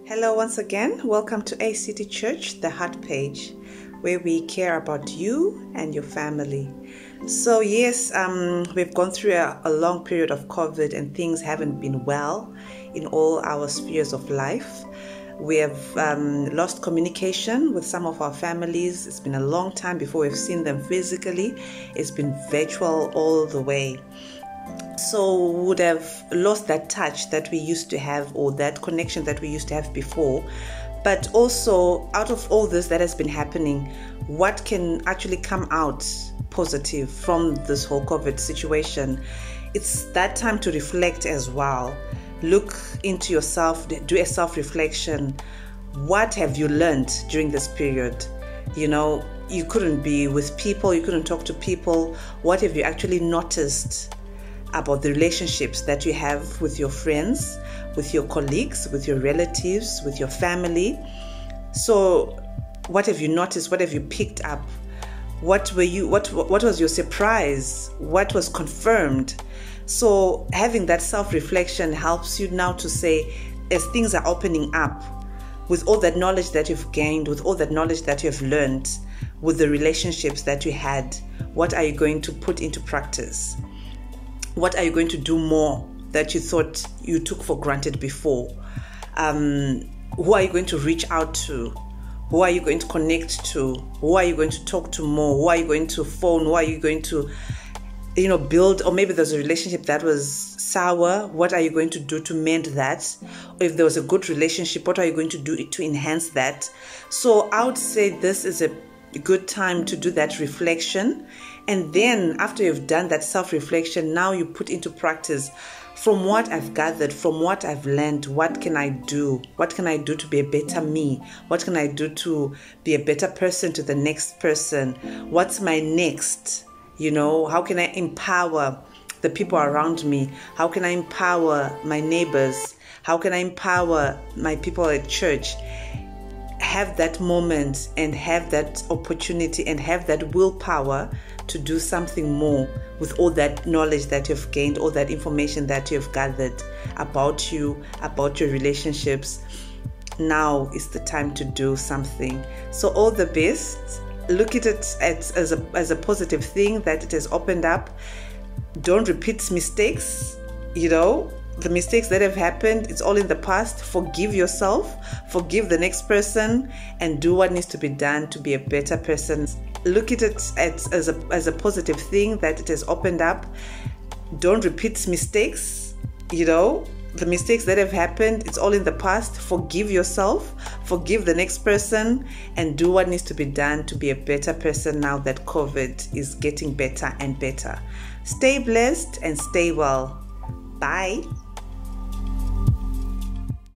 Hello once again, welcome to ACT Church, the Heart Page, where we care about you and your family. So yes, we've gone through a long period of COVID and things haven't been well in all our spheres of life. We have lost communication with some of our families. It's been a long time before we've seen them physically. It's been virtual all the way. So we would have lost that touch that we used to have, or that connection that we used to have before. But also, out of all this that has been happening, what can actually come out positive from this whole COVID situation? It's that time to reflect as well. Look into yourself, do a self-reflection. What have you learned during this period? You couldn't be with people, you couldn't talk to people. What have you actually noticed about the relationships that you have with your friends, with your colleagues, with your relatives, with your family? So what have you noticed? What have you picked up? What was your surprise? What was confirmed? So having that self-reflection helps you now to say, as things are opening up, with all that knowledge that you've gained, with all that knowledge that you have learned, with the relationships that you had, what are you going to put into practice? What are you going to do more that you thought you took for granted before? Who are you going to reach out to? Who are you going to connect to? Who are you going to talk to more? Who are you going to phone? Who are you going to, build? Or maybe there's a relationship that was sour. What are you going to do to mend that? Or if there was a good relationship, what are you going to do to enhance that? So I would say this is a good time to do that reflection. And then after you've done that self-reflection, now you put into practice, from what I've gathered, from what I've learned, what can I do? What can I do to be a better me? What can I do to be a better person to the next person? What's my next? How can I empower the people around me? How can I empower my neighbors? How can I empower my people at church? Have that moment and have that opportunity and have that willpower to do something more with all that knowledge that you've gained, all that information that you've gathered about you, about your relationships. Now is the time to do something. So all the best. Look at it as a positive thing that it has opened up. Don't repeat mistakes. The mistakes that have happened, it's all in the past. Forgive yourself, forgive the next person, and do what needs to be done to be a better person. Look at it as a positive thing that it has opened up. Don't repeat mistakes. The mistakes that have happened, it's all in the past. Forgive yourself, forgive the next person, and do what needs to be done to be a better person now that COVID is getting better and better. Stay blessed and stay well. Bye.